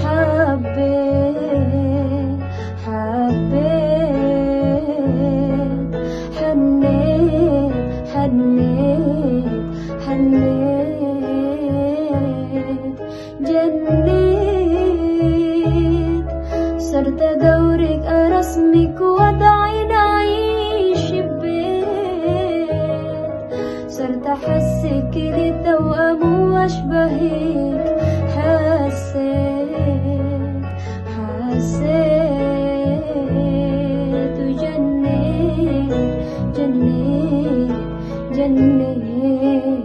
حبيت حبيت حنيت حنيت حنيت جنيت صرت أدورك أرسمك وأدعي نعيش ببيت صرت أحسك لي توأم وأشبهك حسيت وجنيت جنيت جنيت